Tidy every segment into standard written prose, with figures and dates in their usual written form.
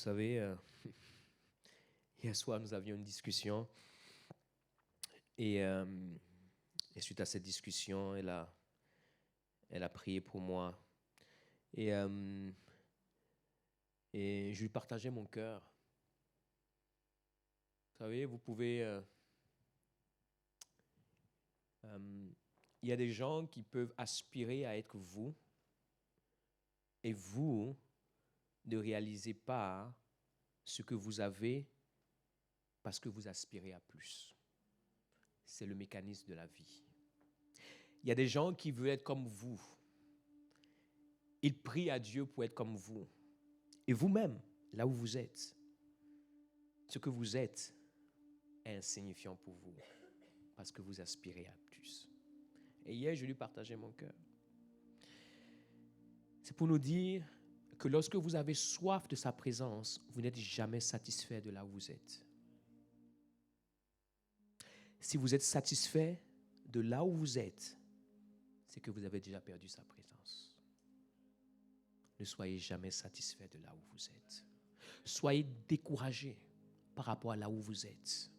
savez, hier soir, nous avions une discussion et suite à cette discussion, elle a prié pour moi et je lui partageais mon cœur. Vous savez, vous pouvez... il y a des gens qui peuvent aspirer à être vous et vous ne réalisez pas ce que vous avez parce que vous aspirez à plus. C'est le mécanisme de la vie. Il y a des gens qui veulent être comme vous. Ils prient à Dieu pour être comme vous. Et vous-même, là où vous êtes, ce que vous êtes est insignifiant pour vous parce que vous aspirez à plus. Et hier, je lui partageais mon cœur. C'est pour nous dire que lorsque vous avez soif de sa présence, vous n'êtes jamais satisfait de là où vous êtes. Si vous êtes satisfait de là où vous êtes, c'est que vous avez déjà perdu sa présence. Ne soyez jamais satisfait de là où vous êtes. Soyez découragé par rapport à là où vous êtes,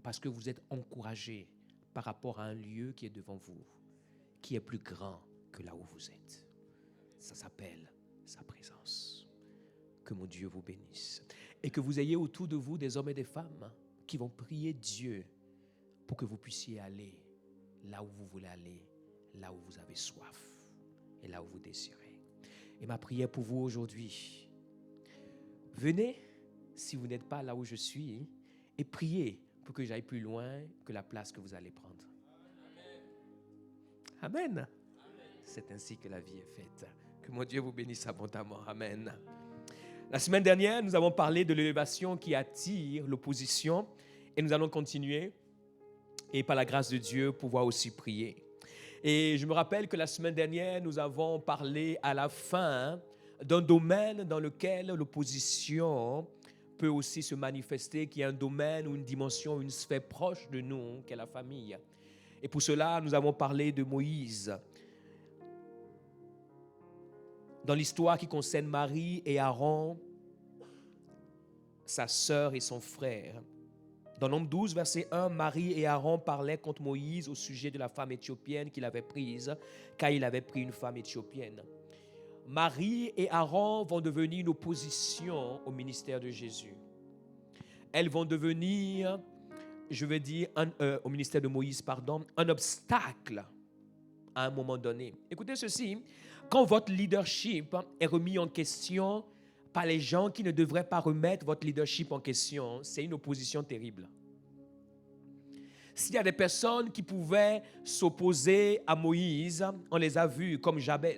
parce que vous êtes encouragé par rapport à un lieu qui est devant vous, qui est plus grand que là où vous êtes. Ça s'appelle sa présence. Que mon Dieu vous bénisse. Et que vous ayez autour de vous des hommes et des femmes qui vont prier Dieu pour que vous puissiez aller là où vous voulez aller, là où vous avez soif et là où vous désirez. Et ma prière pour vous aujourd'hui, venez, si vous n'êtes pas là où je suis, et priez pour que j'aille plus loin que la place que vous allez prendre. Amen. Amen. C'est ainsi que la vie est faite. Que mon Dieu vous bénisse abondamment. Amen. La semaine dernière, nous avons parlé de l'élévation qui attire l'opposition et nous allons continuer et par la grâce de Dieu pouvoir aussi prier. Et je me rappelle que la semaine dernière, nous avons parlé à la fin d'un domaine dans lequel l'opposition peut aussi se manifester, qui est un domaine ou une dimension, une sphère proche de nous, qu'est la famille. Et pour cela, nous avons parlé de Moïse. Dans l'histoire qui concerne Marie et Aaron, sa sœur et son frère. Dans Nombre 12, verset 1, Marie et Aaron parlaient contre Moïse au sujet de la femme éthiopienne qu'il avait prise, car il avait pris une femme éthiopienne. Marie et Aaron vont devenir une opposition au ministère de Jésus. Elles vont devenir, au ministère de Moïse, un obstacle à un moment donné. Écoutez ceci, quand votre leadership est remis en question par les gens qui ne devraient pas remettre votre leadership en question, c'est une opposition terrible. S'il y a des personnes qui pouvaient s'opposer à Moïse, on les a vus comme Jabez.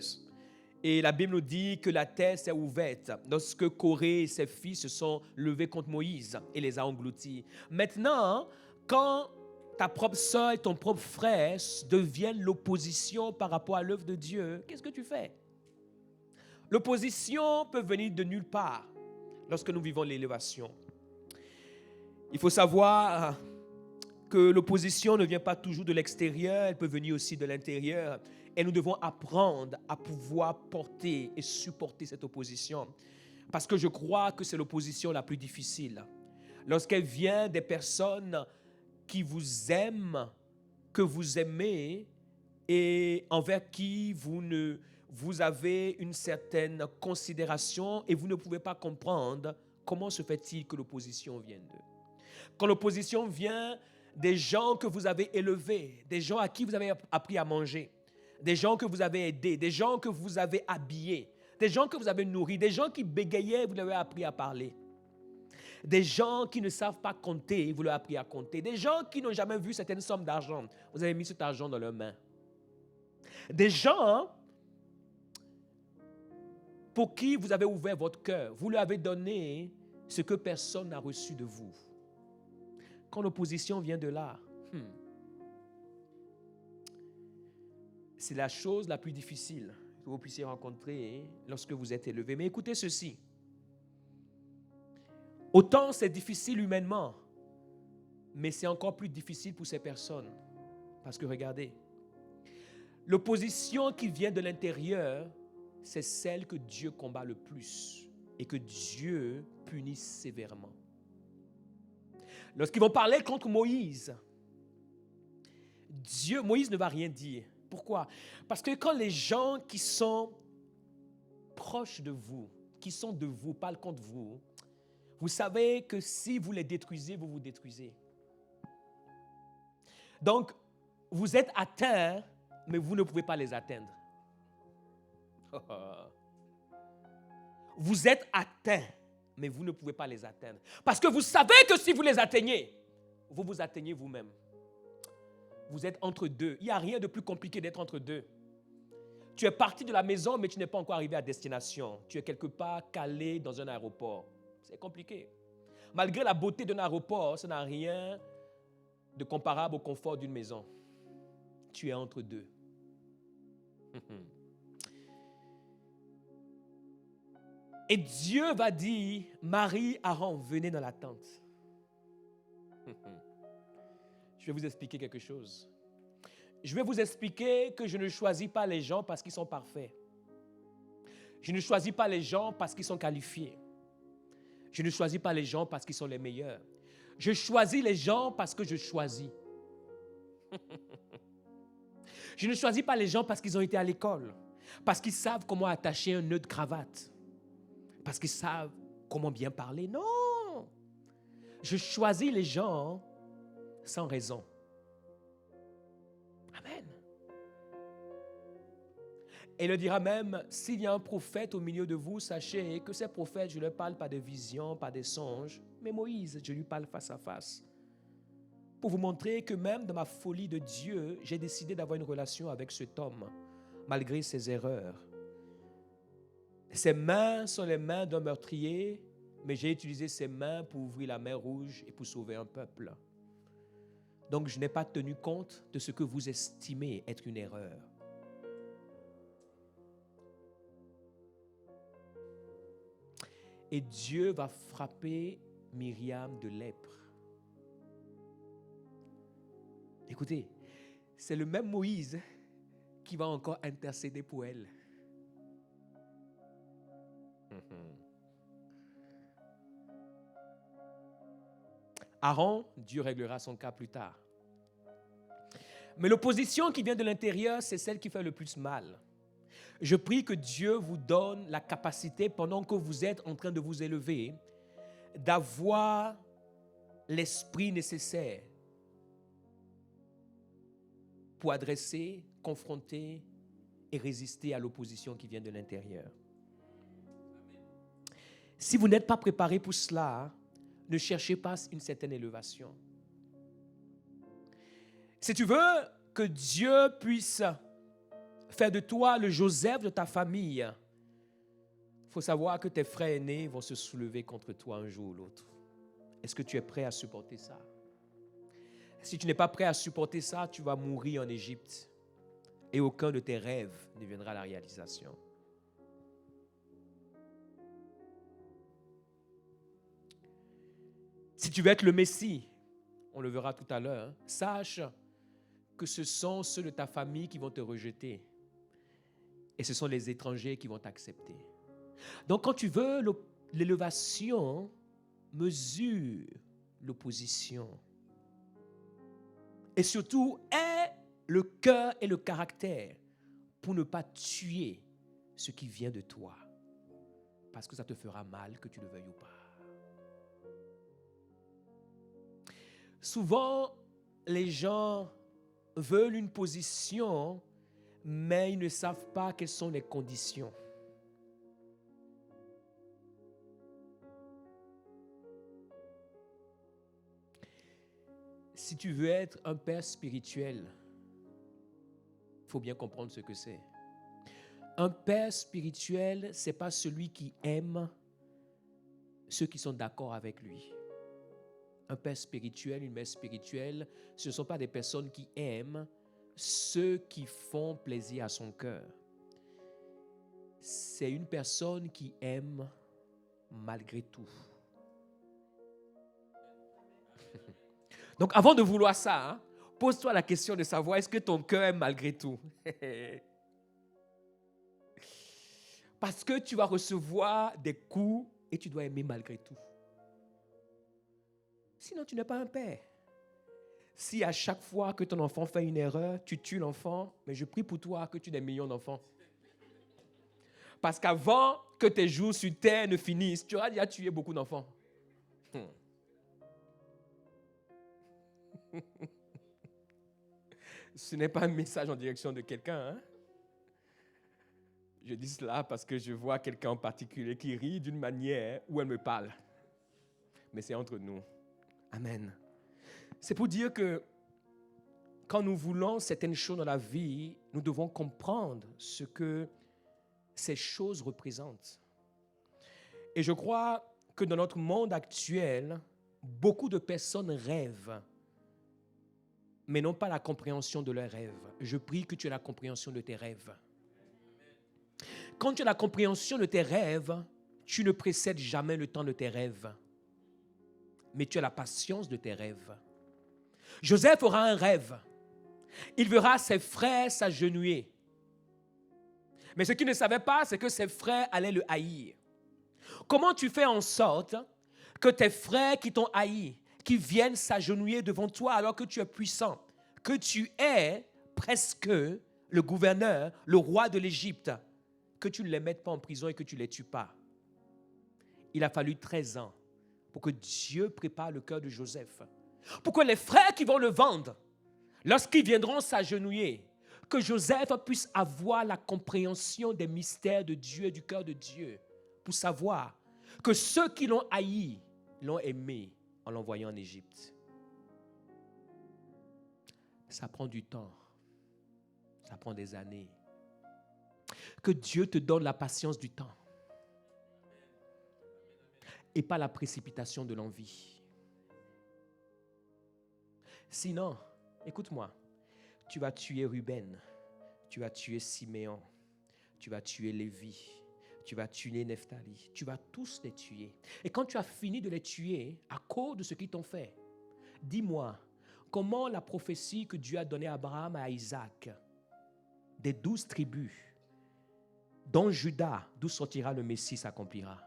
Et la Bible nous dit que la terre s'est ouverte lorsque Corée et ses fils se sont levés contre Moïse et les a engloutis. Maintenant, quand ta propre soeur et ton propre frère deviennent l'opposition par rapport à l'œuvre de Dieu, qu'est-ce que tu fais? L'opposition peut venir de nulle part lorsque nous vivons l'élévation. Il faut savoir que l'opposition ne vient pas toujours de l'extérieur, elle peut venir aussi de l'intérieur. Et nous devons apprendre à pouvoir porter et supporter cette opposition. Parce que je crois que c'est l'opposition la plus difficile. Lorsqu'elle vient des personnes qui vous aiment, que vous aimez et envers qui vous avez une certaine considération et vous ne pouvez pas comprendre comment se fait-il que l'opposition vienne d'eux. Quand l'opposition vient des gens que vous avez élevés, des gens à qui vous avez appris à manger, des gens que vous avez aidés, des gens que vous avez habillés, des gens que vous avez nourris, des gens qui bégayaient, vous leur avez appris à parler. Des gens qui ne savent pas compter, vous leur avez appris à compter. Des gens qui n'ont jamais vu certaines sommes d'argent, vous avez mis cet argent dans leurs mains. Des gens pour qui vous avez ouvert votre cœur, vous leur avez donné ce que personne n'a reçu de vous. Quand l'opposition vient de là, c'est la chose la plus difficile que vous puissiez rencontrer lorsque vous êtes élevé. Mais écoutez ceci. Autant c'est difficile humainement, mais c'est encore plus difficile pour ces personnes. Parce que regardez, l'opposition qui vient de l'intérieur, c'est celle que Dieu combat le plus. et que Dieu punisse sévèrement. Lorsqu'ils vont parler contre Moïse, Moïse ne va rien dire. Pourquoi? Parce que quand les gens qui sont proches de vous, qui sont de vous, parlent contre vous, vous savez que si vous les détruisez, vous vous détruisez. Donc, vous êtes atteints, mais vous ne pouvez pas les atteindre. Vous êtes atteints, mais vous ne pouvez pas les atteindre. Parce que vous savez que si vous les atteignez, vous vous atteignez vous-même. Vous êtes entre deux. Il n'y a rien de plus compliqué d'être entre deux. Tu es parti de la maison, mais tu n'es pas encore arrivé à destination. Tu es quelque part calé dans un aéroport. C'est compliqué. Malgré la beauté d'un aéroport, ça n'a rien de comparable au confort d'une maison. Tu es entre deux. Et Dieu va dire, Marie, Aaron, venez dans la tente. Je vais vous expliquer quelque chose. Je vais vous expliquer que je ne choisis pas les gens parce qu'ils sont parfaits. Je ne choisis pas les gens parce qu'ils sont qualifiés. Je ne choisis pas les gens parce qu'ils sont les meilleurs. Je choisis les gens parce que je choisis. Je ne choisis pas les gens parce qu'ils ont été à l'école, parce qu'ils savent comment attacher un nœud de cravate, parce qu'ils savent comment bien parler. Non! Je choisis les gens sans raison. Amen. Et il le dira même, s'il y a un prophète au milieu de vous, sachez que ces prophètes, je ne leur parle pas de visions, pas de songes, mais Moïse, je lui parle face à face. Pour vous montrer que même dans ma folie de Dieu, j'ai décidé d'avoir une relation avec cet homme, malgré ses erreurs. Ses mains sont les mains d'un meurtrier, mais j'ai utilisé ses mains pour ouvrir la mer Rouge et pour sauver un peuple. Donc je n'ai pas tenu compte de ce que vous estimez être une erreur. Et Dieu va frapper Myriam de lèpre. Écoutez, c'est le même Moïse qui va encore intercéder pour elle. Aaron, Dieu réglera son cas plus tard. Mais l'opposition qui vient de l'intérieur, c'est celle qui fait le plus mal. Je prie que Dieu vous donne la capacité, pendant que vous êtes en train de vous élever, d'avoir l'esprit nécessaire pour adresser, confronter et résister à l'opposition qui vient de l'intérieur. Si vous n'êtes pas préparé pour cela, ne cherchez pas une certaine élévation. Si tu veux que Dieu puisse faire de toi le Joseph de ta famille, il faut savoir que tes frères aînés vont se soulever contre toi un jour ou l'autre. Est-ce que tu es prêt à supporter ça? Si tu n'es pas prêt à supporter ça, tu vas mourir en Égypte et aucun de tes rêves ne viendra à la réalisation. Si tu veux être le Messie, on le verra tout à l'heure, sache que ce sont ceux de ta famille qui vont te rejeter et ce sont les étrangers qui vont t'accepter. Donc quand tu veux l'élévation, mesure l'opposition. Et surtout, aie le cœur et le caractère pour ne pas tuer ce qui vient de toi. Parce que ça te fera mal, que tu le veuilles ou pas. Souvent, les gens veulent une position, mais ils ne savent pas quelles sont les conditions. Si tu veux être un père spirituel, il faut bien comprendre ce que c'est. Un père spirituel, ce n'est pas celui qui aime ceux qui sont d'accord avec lui. Un père spirituel, une mère spirituelle, ce ne sont pas des personnes qui aiment ceux qui font plaisir à son cœur. C'est une personne qui aime malgré tout. Donc avant de vouloir ça, pose-toi la question de savoir est-ce que ton cœur aime malgré tout. Parce que tu vas recevoir des coups et tu dois aimer malgré tout. Sinon, tu n'es pas un père. Si à chaque fois que ton enfant fait une erreur, tu tues l'enfant, mais je prie pour toi que tu aies des millions d'enfants. Parce qu'avant que tes jours sur terre ne finissent, tu auras déjà tué beaucoup d'enfants. Ce n'est pas un message en direction de quelqu'un. Hein? Je dis cela parce que je vois quelqu'un en particulier qui rit d'une manière où elle me parle. Mais c'est entre nous. Amen. C'est pour dire que quand nous voulons certaines choses dans la vie, nous devons comprendre ce que ces choses représentent. Et je crois que dans notre monde actuel, beaucoup de personnes rêvent, mais n'ont pas la compréhension de leurs rêves. Je prie que tu aies la compréhension de tes rêves. Quand tu as la compréhension de tes rêves, tu ne précèdes jamais le temps de tes rêves, mais tu as la patience de tes rêves. Joseph aura un rêve. Il verra ses frères s'agenouiller. Mais ce qu'il ne savait pas, c'est que ses frères allaient le haïr. Comment tu fais en sorte que tes frères qui t'ont haï, qui viennent s'agenouiller devant toi alors que tu es puissant, que tu es presque le gouverneur, le roi de l'Égypte, que tu ne les mettes pas en prison et que tu ne les tues pas? Il a fallu 13 ans pour que Dieu prépare le cœur de Joseph. Pour que les frères qui vont le vendre, lorsqu'ils viendront s'agenouiller, que Joseph puisse avoir la compréhension des mystères de Dieu et du cœur de Dieu, pour savoir que ceux qui l'ont haï l'ont aimé en l'envoyant en Égypte. Ça prend du temps. Ça prend des années. Que Dieu te donne la patience du temps et pas la précipitation de l'envie. Sinon, écoute-moi, tu vas tuer Ruben, tu vas tuer Siméon, tu vas tuer Lévi, tu vas tuer Nephtali, tu vas tous les tuer. Et quand tu as fini de les tuer à cause de ce qu'ils t'ont fait, dis-moi, comment la prophétie que Dieu a donnée à Abraham et à Isaac, des 12 tribus, dont Judas, d'où sortira le Messie, s'accomplira?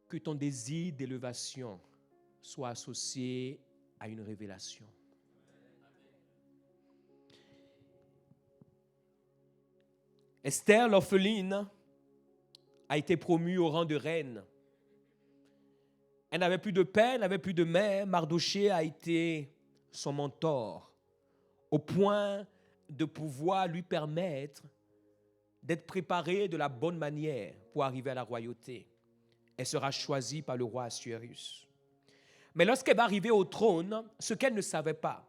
Que ton désir d'élévation soit associé à une révélation. Esther, l'orpheline, a été promue au rang de reine. Elle n'avait plus de père, elle n'avait plus de mère. Mardochée a été son mentor, au point de pouvoir lui permettre d'être préparée de la bonne manière pour arriver à la royauté. Elle sera choisie par le roi Assuérus. Mais lorsqu'elle va arriver au trône, ce qu'elle ne savait pas,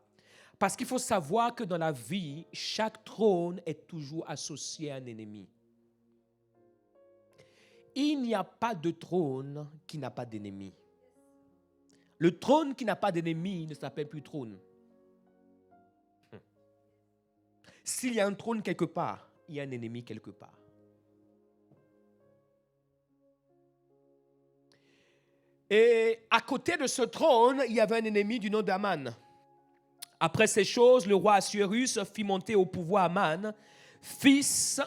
parce qu'il faut savoir que dans la vie, chaque trône est toujours associé à un ennemi. Il n'y a pas de trône qui n'a pas d'ennemi. Le trône qui n'a pas d'ennemi ne s'appelle plus trône. S'il y a un trône quelque part, il y a un ennemi quelque part. Et à côté de ce trône, il y avait un ennemi du nom d'Aman. Après ces choses, le roi Assuérus fit monter au pouvoir Aman, fils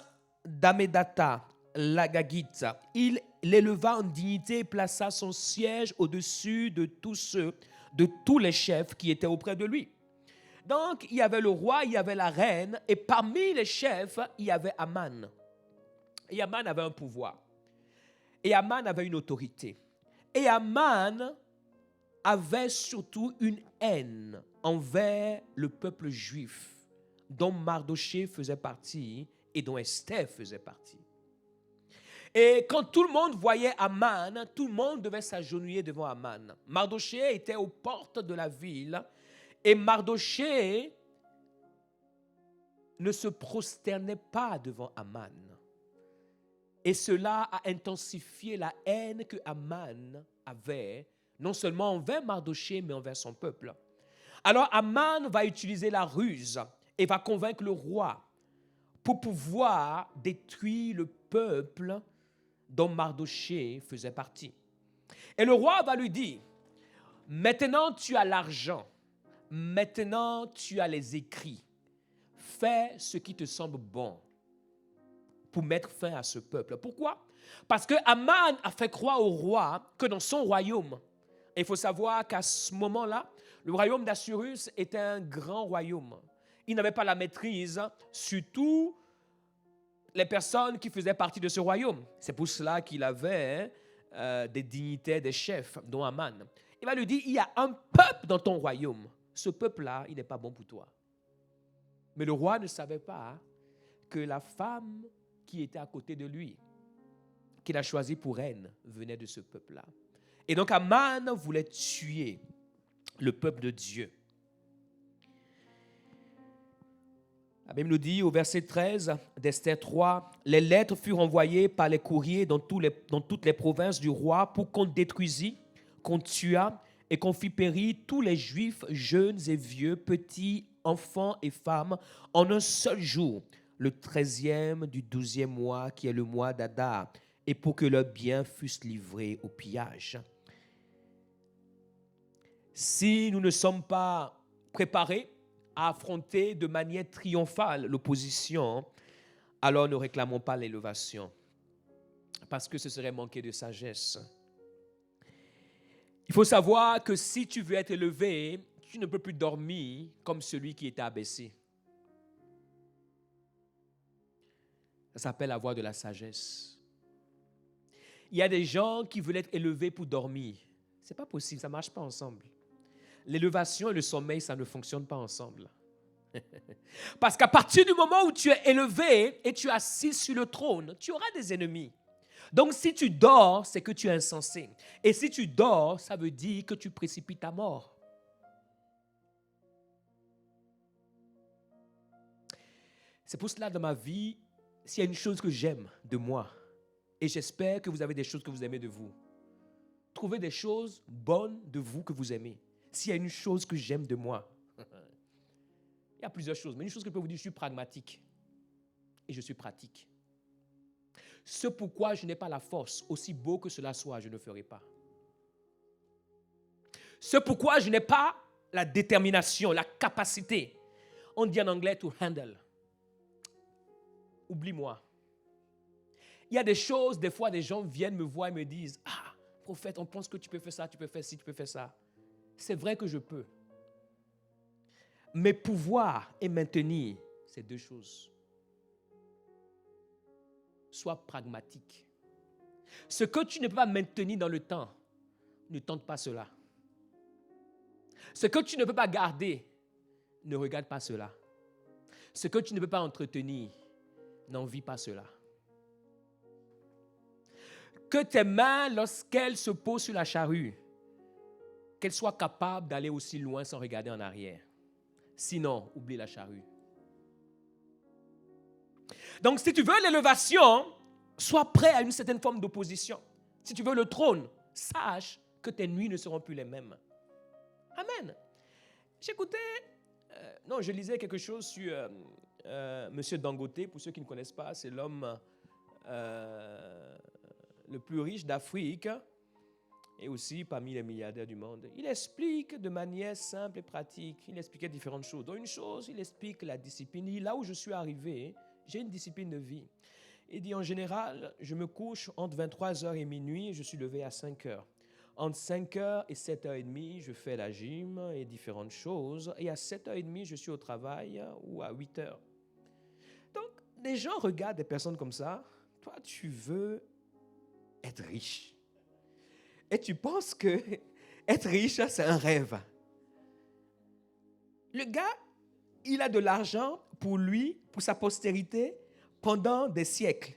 d'Amédatha, l'Agagite. Il l'éleva en dignité et plaça son siège au-dessus de tous les chefs qui étaient auprès de lui. Donc, il y avait le roi, il y avait la reine, et parmi les chefs, il y avait Aman. Et Aman avait un pouvoir. Et Aman avait une autorité. Et Aman avait surtout une haine envers le peuple juif, dont Mardochée faisait partie et dont Esther faisait partie. Et quand tout le monde voyait Aman, tout le monde devait s'agenouiller devant Aman. Mardochée était aux portes de la ville et Mardochée ne se prosternait pas devant Aman. Et cela a intensifié la haine que Aman avait, non seulement envers Mardochée, mais envers son peuple. Alors Aman va utiliser la ruse et va convaincre le roi pour pouvoir détruire le peuple dont Mardochée faisait partie. Et le roi va lui dire, Maintenant, tu as l'argent. Maintenant, tu as les écrits. Fais ce qui te semble bon pour mettre fin à ce peuple. Pourquoi? Parce que Aman a fait croire au roi que dans son royaume, et il faut savoir qu'à ce moment-là, le royaume d'Assyrus était un grand royaume. Il n'avait pas la maîtrise sur tous les personnes qui faisaient partie de ce royaume. C'est pour cela qu'il avait des dignitaires, des chefs, dont Aman. Il va lui dire, il y a un peuple dans ton royaume. Ce peuple-là, il n'est pas bon pour toi. Mais le roi ne savait pas que la femme qui était à côté de lui, qu'il a choisie pour reine, venait de ce peuple-là. Et donc Aman voulait tuer le peuple de Dieu. La Bible nous dit au verset 13 d'Esther 3, « Les lettres furent envoyées par les courriers dans toutes les provinces du roi pour qu'on détruisît, qu'on tuât et qu'on fit périr tous les Juifs, jeunes et vieux, petits, enfants et femmes, en un seul jour, le 13e du 12e mois, qui est le mois d'Adar, et pour que leurs biens fussent livrés au pillage. » Si nous ne sommes pas préparés à affronter de manière triomphale l'opposition, alors ne réclamons pas l'élévation, parce que ce serait manquer de sagesse. Il faut savoir que si tu veux être élevé, tu ne peux plus dormir comme celui qui était abaissé. Ça s'appelle avoir de la sagesse. Il y a des gens qui veulent être élevés pour dormir. Ce n'est pas possible, ça ne marche pas ensemble. L'élévation et le sommeil, ça ne fonctionne pas ensemble. Parce qu'à partir du moment où tu es élevé et tu es assis sur le trône, tu auras des ennemis. Donc si tu dors, c'est que tu es insensé. Et si tu dors, ça veut dire que tu précipites ta mort. C'est pour cela dans ma vie, s'il y a une chose que j'aime de moi, et j'espère que vous avez des choses que vous aimez de vous, trouvez des choses bonnes de vous que vous aimez. S'il y a une chose que j'aime de moi, il y a plusieurs choses, mais une chose que je peux vous dire, je suis pragmatique et je suis pratique. Ce pourquoi je n'ai pas la force, aussi beau que cela soit, je ne ferai pas. Ce pourquoi je n'ai pas la détermination, la capacité, on dit en anglais to handle. Oublie-moi. Il y a des choses, des fois, des gens viennent me voir et me disent, « Ah, prophète, on pense que tu peux faire ça, tu peux faire ci, tu peux faire ça. » C'est vrai que je peux. Mais pouvoir et maintenir, c'est deux choses. Sois pragmatique. Ce que tu ne peux pas maintenir dans le temps, ne tente pas cela. Ce que tu ne peux pas garder, ne regarde pas cela. Ce que tu ne peux pas entretenir, n'envie pas cela. Que tes mains, lorsqu'elles se posent sur la charrue, qu'elles soient capables d'aller aussi loin sans regarder en arrière. Sinon, oublie la charrue. Donc, si tu veux l'élévation, sois prêt à une certaine forme d'opposition. Si tu veux le trône, sache que tes nuits ne seront plus les mêmes. Amen. J'écoutais, je lisais quelque chose sur M. Dangote. Pour ceux qui ne connaissent pas, c'est l'homme le plus riche d'Afrique et aussi parmi les milliardaires du monde. Il explique de manière simple et pratique, il expliquait différentes choses. Dans une chose, il explique la discipline. Il dit, là où je suis arrivé, j'ai une discipline de vie. Il dit, en général, je me couche entre 23h et minuit, je suis levé à 5h. Entre 5h et 7h30, je fais la gym et différentes choses. Et à 7h30, je suis au travail ou à 8h. Donc, les gens regardent des personnes comme ça. Toi, tu veux être riche. Et tu penses que être riche, c'est un rêve. Le gars, il a de l'argent pour lui, pour sa postérité, pendant des siècles.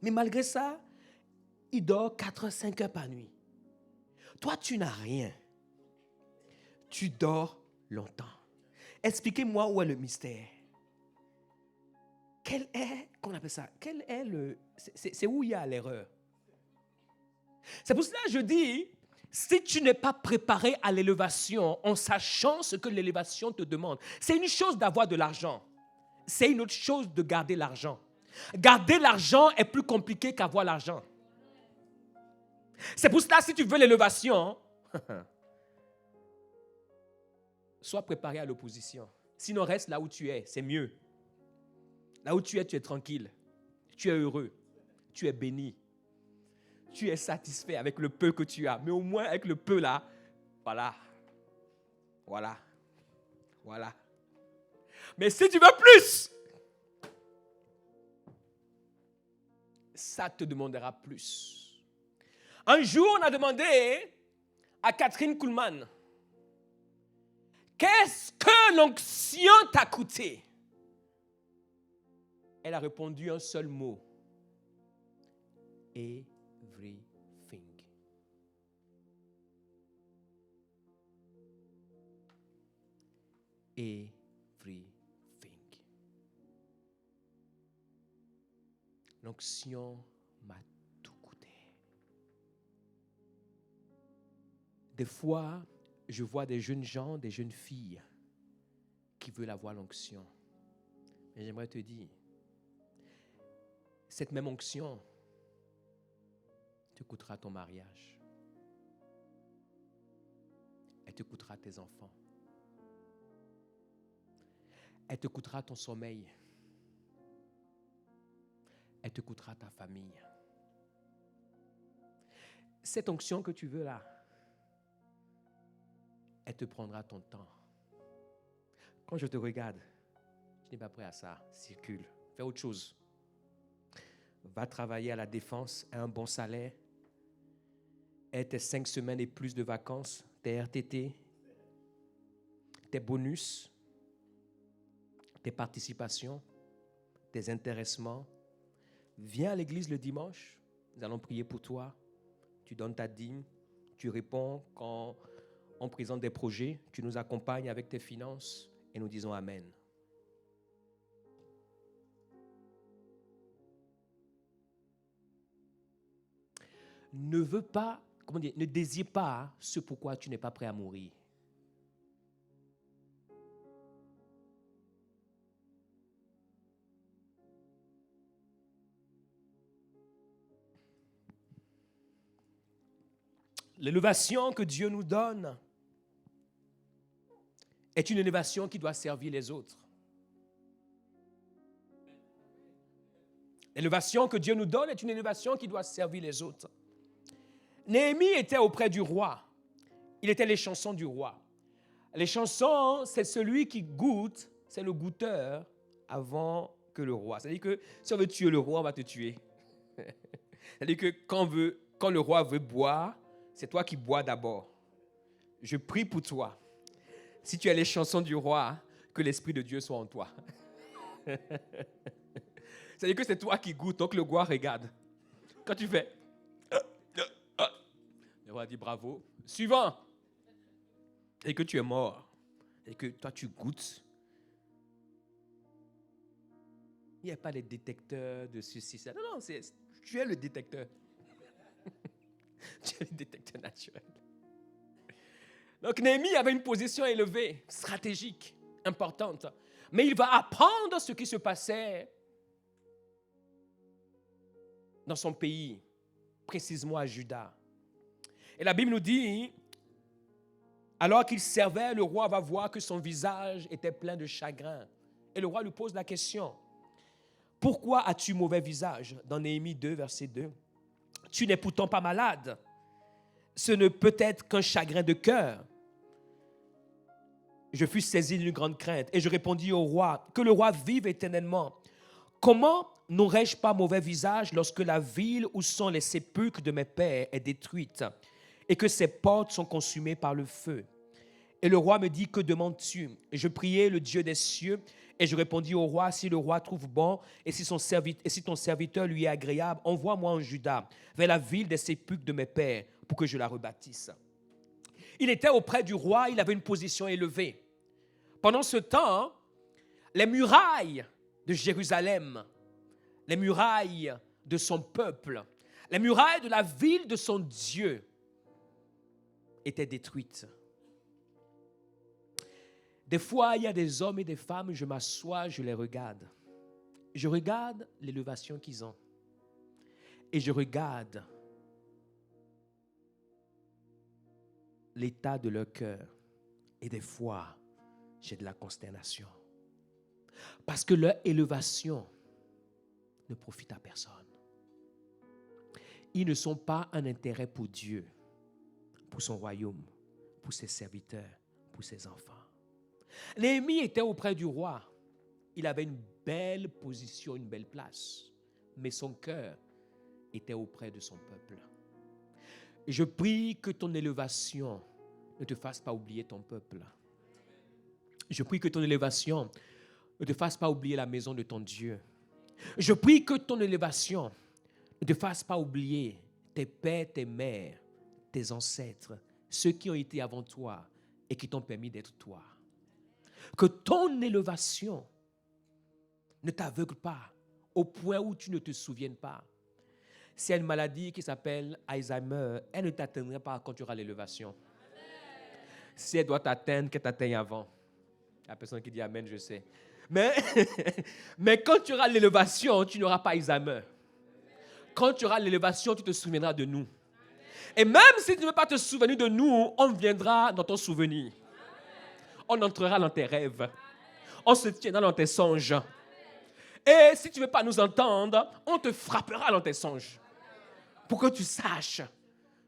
Mais malgré ça, il dort 4-5 heures par nuit. Toi, tu n'as rien. Tu dors longtemps. Expliquez-moi où est le mystère. Quel est, qu'on appelle ça, quel est le, c'est où il y a l'erreur. C'est pour cela que je dis, si tu n'es pas préparé à l'élévation en sachant ce que l'élévation te demande, c'est une chose d'avoir de l'argent. C'est une autre chose de garder l'argent. Garder l'argent est plus compliqué qu'avoir l'argent. C'est pour cela, si tu veux l'élévation, sois préparé à l'opposition. Sinon, reste là où tu es, c'est mieux. Là où tu es tranquille. Tu es heureux. Tu es béni. Tu es satisfait avec le peu que tu as. Mais au moins, avec le peu là, voilà. Mais si tu veux plus, ça te demandera plus. Un jour, on a demandé à Catherine Kuhlman, qu'est-ce que l'onction t'a coûté? Elle a répondu un seul mot. Everything. Everything. L'onction m'a tout coûté. Des fois, je vois des jeunes gens, des jeunes filles qui veulent avoir l'onction. Mais j'aimerais te dire, cette même onction te coûtera ton mariage. Elle te coûtera tes enfants. Elle te coûtera ton sommeil. Elle te coûtera ta famille. Cette onction que tu veux là, elle te prendra ton temps. Quand je te regarde, je n'ai pas prêt à ça. Circule, fais autre chose. Va travailler à la défense, à un bon salaire. Aie tes 5 semaines et plus de vacances, tes RTT, tes bonus, tes participations, tes intéressements. Viens à l'église le dimanche, nous allons prier pour toi. Tu donnes ta dîme, tu réponds quand on présente des projets, tu nous accompagnes avec tes finances et nous disons Amen. Ne désire pas ce pourquoi tu n'es pas prêt à mourir. L'élévation que Dieu nous donne est une élévation qui doit servir les autres. L'élévation que Dieu nous donne est une élévation qui doit servir les autres. Néhémie était auprès du roi. Il était les chansons du roi. Les chansons, c'est celui qui goûte, c'est le goûteur avant que le roi. C'est-à-dire que si on veut tuer le roi, on va te tuer. C'est-à-dire que quand le roi veut boire, c'est toi qui bois d'abord. Je prie pour toi. Si tu as les chansons du roi, que l'Esprit de Dieu soit en toi. C'est-à-dire que c'est toi qui goûtes, donc le roi regarde. Quand tu fais... Le roi dit bravo. Suivant. Et que tu es mort. Et que toi tu goûtes. Il n'y a pas les détecteurs de ceci, ça. Non, tu es le détecteur. Tu es le détecteur naturel. Donc Néhémie avait une position élevée, stratégique, importante. Mais il va apprendre ce qui se passait dans son pays, précisément à Juda. Et la Bible nous dit, alors qu'il servait, le roi va voir que son visage était plein de chagrin. Et le roi lui pose la question, pourquoi as-tu mauvais visage? Dans Néhémie 2, verset 2. Tu n'es pourtant pas malade. Ce ne peut être qu'un chagrin de cœur. Je fus saisi d'une grande crainte et je répondis au roi, que le roi vive éternellement. Comment n'aurais-je pas mauvais visage lorsque la ville où sont les sépulcres de mes pères est détruite et que ses portes sont consumées par le feu? Et le roi me dit, que demandes-tu? Et je priai le Dieu des cieux et je répondis au roi, si le roi trouve bon et si ton serviteur lui est agréable, envoie-moi en Juda, vers la ville des sépulcres de mes pères, pour que je la rebâtisse. Il était auprès du roi, il avait une position élevée. Pendant ce temps, les murailles de Jérusalem, les murailles de son peuple, les murailles de la ville de son Dieu étaient détruites. Des fois, il y a des hommes et des femmes, je m'assois, je les regarde. Je regarde l'élévation qu'ils ont. Et je regarde l'état de leur cœur. Et des fois, j'ai de la consternation. Parce que leur élévation ne profite à personne. Ils ne sont pas un intérêt pour Dieu, pour son royaume, pour ses serviteurs, pour ses enfants. Néhémie était auprès du roi. Il avait une belle position, une belle place. Mais son cœur était auprès de son peuple. Et je prie que ton élévation ne te fasse pas oublier ton peuple. Je prie que ton élévation ne te fasse pas oublier la maison de ton Dieu. Je prie que ton élévation ne te fasse pas oublier tes pères, tes mères, tes ancêtres, ceux qui ont été avant toi et qui t'ont permis d'être toi. Que ton élévation ne t'aveugle pas au point où tu ne te souviennes pas. S'il y a une maladie qui s'appelle Alzheimer, elle ne t'atteindra pas quand tu auras l'élévation. Si elle doit t'atteindre, qu'elle t'atteigne avant. La personne qui dit Amen, je sais. Mais quand tu auras l'élévation, tu n'auras pas Alzheimer. Quand tu auras l'élévation, tu te souviendras de nous. Et même si tu ne veux pas te souvenir de nous, on viendra dans ton souvenir. On entrera dans tes rêves. On se tiendra dans tes songes. Et si tu ne veux pas nous entendre, on te frappera dans tes songes. Pour que tu saches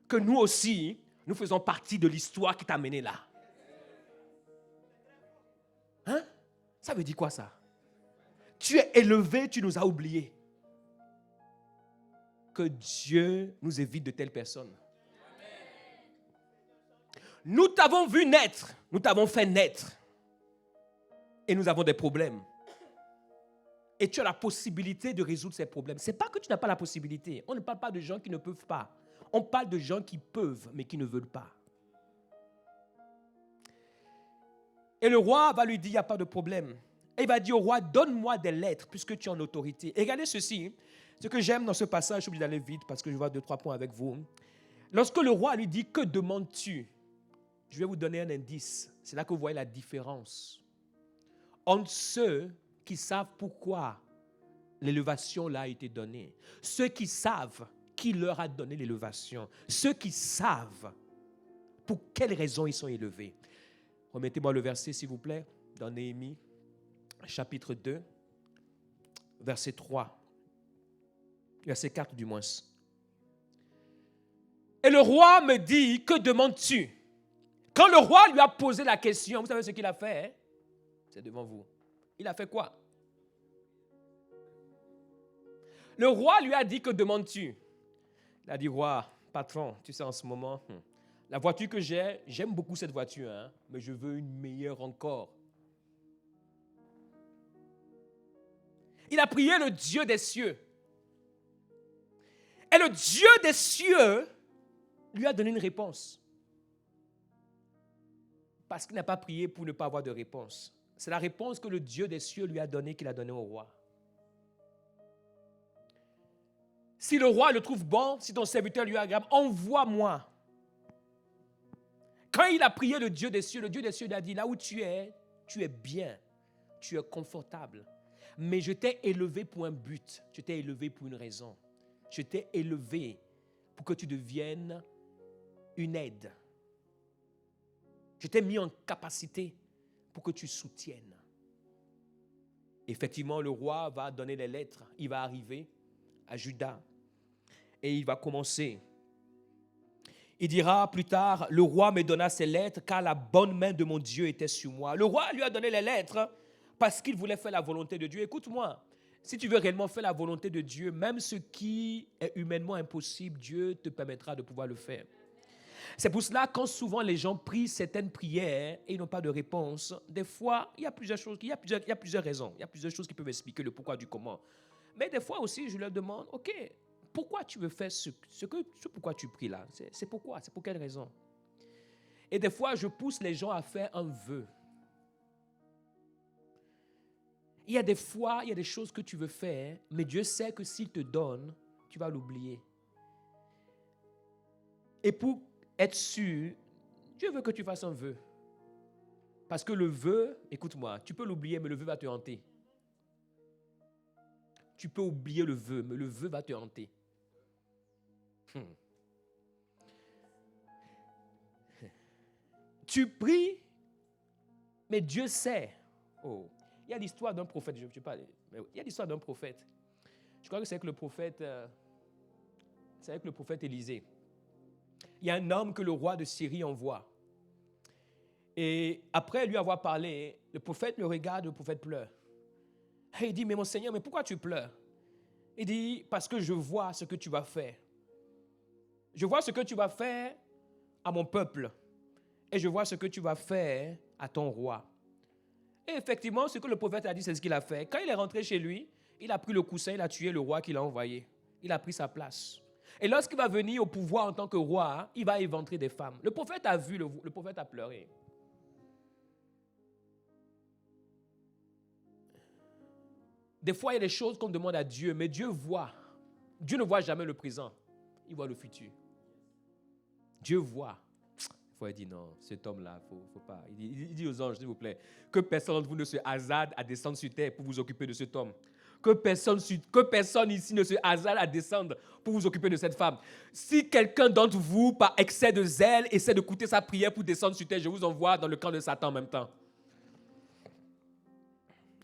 que nous aussi, nous faisons partie de l'histoire qui t'a mené là. Hein? Ça veut dire quoi ça? Tu es élevé, tu nous as oubliés. Que Dieu nous évite de telles personnes. Nous t'avons vu naître, nous t'avons fait naître. Et nous avons des problèmes. Et tu as la possibilité de résoudre ces problèmes. Ce n'est pas que tu n'as pas la possibilité. On ne parle pas de gens qui ne peuvent pas. On parle de gens qui peuvent, mais qui ne veulent pas. Et le roi va lui dire, il n'y a pas de problème. Et il va dire au roi, donne-moi des lettres, puisque tu es en autorité. Et regardez ceci. Ce que j'aime dans ce passage, je suis obligé d'aller vite, parce que je vois 2-3 points avec vous. Lorsque le roi lui dit, que demandes-tu? Je vais vous donner un indice. C'est là que vous voyez la différence entre ceux qui savent pourquoi l'élévation là a été donnée. Ceux qui savent qui leur a donné l'élévation. Ceux qui savent pour quelles raisons ils sont élevés. Remettez-moi le verset, s'il vous plaît, dans Néhémie, chapitre 2, verset 3. Verset 4 du moins. Et le roi me dit, que demandes-tu? Quand le roi lui a posé la question, vous savez ce qu'il a fait? Hein? C'est devant vous. Il a fait quoi? Le roi lui a dit, que demandes-tu? Il a dit, roi, patron, tu sais en ce moment, la voiture que j'ai, j'aime beaucoup cette voiture, hein, mais je veux une meilleure encore. Il a prié le Dieu des cieux. Et le Dieu des cieux lui a donné une réponse. Parce qu'il n'a pas prié pour ne pas avoir de réponse. C'est la réponse que le Dieu des cieux lui a donnée qu'il a donnée au roi. Si le roi le trouve bon, si ton serviteur lui est agréable, envoie-moi. Quand il a prié le Dieu des cieux lui a dit, là où tu es bien, tu es confortable. Mais je t'ai élevé pour un but, je t'ai élevé pour une raison. Je t'ai élevé pour que tu deviennes une aide. Je t'ai mis en capacité pour que tu soutiennes. Effectivement, le roi va donner les lettres. Il va arriver à Juda et il va commencer. Il dira plus tard, le roi me donna ces lettres car la bonne main de mon Dieu était sur moi. Le roi lui a donné les lettres parce qu'il voulait faire la volonté de Dieu. Écoute-moi, si tu veux réellement faire la volonté de Dieu, même ce qui est humainement impossible, Dieu te permettra de pouvoir le faire. C'est pour cela quand souvent les gens prient certaines prières et ils n'ont pas de réponse, des fois, il y a plusieurs choses, il y a plusieurs raisons, il y a plusieurs choses qui peuvent expliquer le pourquoi du comment. Mais des fois aussi, je leur demande, ok, pourquoi tu veux faire ce pourquoi tu pries là? C'est pourquoi? C'est pour quelle raison? Et des fois, je pousse les gens à faire un vœu. Il y a des fois, il y a des choses que tu veux faire, mais Dieu sait que s'il te donne, tu vas l'oublier. Et pour être sûr, Dieu veut que tu fasses un vœu. Parce que le vœu, écoute-moi, tu peux l'oublier, mais le vœu va te hanter. Tu peux oublier le vœu, mais le vœu va te hanter. Tu pries Mais Dieu sait. Oh, il y a l'histoire d'un prophète. Je parle, il y a l'histoire d'un prophète. Je crois que c'est avec le prophète Élisée. Il y a un homme que le roi de Syrie envoie. Et après lui avoir parlé, le prophète le regarde, le prophète pleure. Et il dit, mais mon Seigneur, mais pourquoi tu pleures? Il dit, parce que je vois ce que tu vas faire. Je vois ce que tu vas faire à mon peuple. Et je vois ce que tu vas faire à ton roi. Et effectivement, ce que le prophète a dit, c'est ce qu'il a fait. Quand il est rentré chez lui, il a pris le coussin, il a tué le roi qu'il a envoyé. Il a pris sa place. Et lorsqu'il va venir au pouvoir en tant que roi, il va éventrer des femmes. Le prophète a vu, le prophète a pleuré. Des fois, il y a des choses qu'on demande à Dieu, mais Dieu voit. Dieu ne voit jamais le présent. Il voit le futur. Dieu voit. Il faut dire non, cet homme-là, faut pas. Il dit aux anges, s'il vous plaît, que personne d'entre vous ne se hasarde à descendre sur terre pour vous occuper de cet homme. Que personne ici ne se hasarde à descendre pour vous occuper de cette femme. Si quelqu'un d'entre vous, par excès de zèle, essaie de coûter sa prière pour descendre sur terre, je vous envoie dans le camp de Satan en même temps.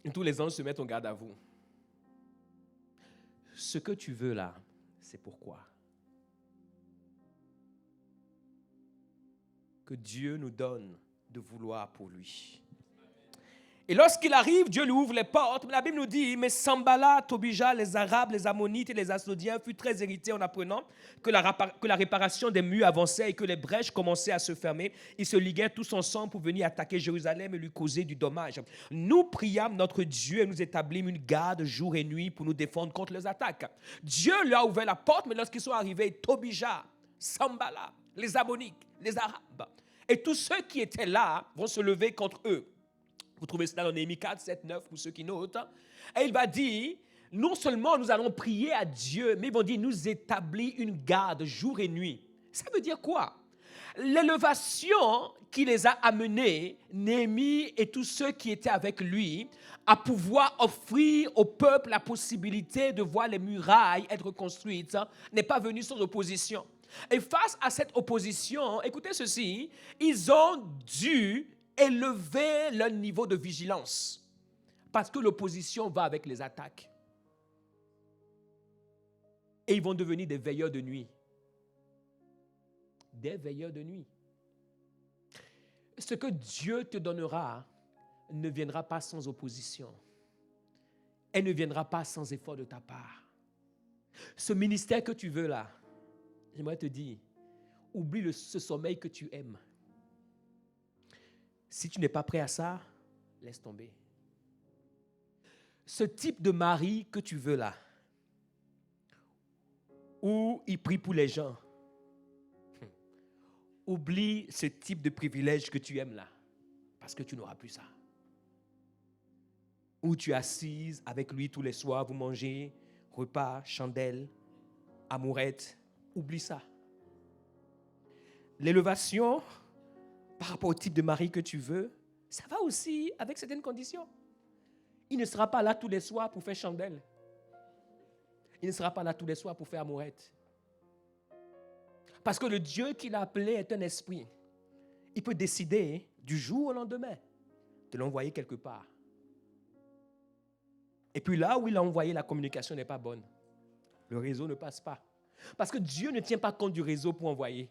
Et tous les anges se mettent en garde à vous. Ce que tu veux là, c'est pourquoi. Que Dieu nous donne de vouloir pour lui. Et lorsqu'il arrive, Dieu lui ouvre les portes. Mais la Bible nous dit, mais Sambala, Tobija, les Arabes, les Ammonites et les Asdodiens furent très irrités en apprenant que la réparation des murs avançait et que les brèches commençaient à se fermer. Ils se liguèrent tous ensemble pour venir attaquer Jérusalem et lui causer du dommage. Nous priâmes notre Dieu et nous établîmes une garde jour et nuit pour nous défendre contre les attaques. Dieu leur a ouvert la porte, mais lorsqu'ils sont arrivés, Tobija, Sambala, les Ammonites, les Arabes et tous ceux qui étaient là vont se lever contre eux. Vous trouvez cela dans Néhémie 4, 7, 9, pour ceux qui notent. Et il va dire, non seulement nous allons prier à Dieu, mais ils vont dire, nous établir une garde jour et nuit. Ça veut dire quoi? L'élévation qui les a amenés, Néhémie et tous ceux qui étaient avec lui, à pouvoir offrir au peuple la possibilité de voir les murailles être construites, n'est pas venue sans opposition. Et face à cette opposition, écoutez ceci, ils ont dû élever leur niveau de vigilance. Parce que l'opposition va avec les attaques. Et ils vont devenir des veilleurs de nuit. Des veilleurs de nuit. Ce que Dieu te donnera ne viendra pas sans opposition. Elle ne viendra pas sans effort de ta part. Ce ministère que tu veux là, j'aimerais te dire, oublie ce sommeil que tu aimes. Si tu n'es pas prêt à ça, laisse tomber. Ce type de mari que tu veux là, où il prie pour les gens, oublie ce type de privilège que tu aimes là, parce que tu n'auras plus ça. Où tu es assise avec lui tous les soirs, vous mangez, repas, chandelle, amourette, oublie ça. L'élévation, par rapport au type de mari que tu veux, ça va aussi avec certaines conditions. Il ne sera pas là tous les soirs pour faire chandelle. Il ne sera pas là tous les soirs pour faire amourette. Parce que le Dieu qu'il a appelé est un esprit. Il peut décider du jour au lendemain de l'envoyer quelque part. Et puis là où il a envoyé, la communication n'est pas bonne. Le réseau ne passe pas. Parce que Dieu ne tient pas compte du réseau pour envoyer.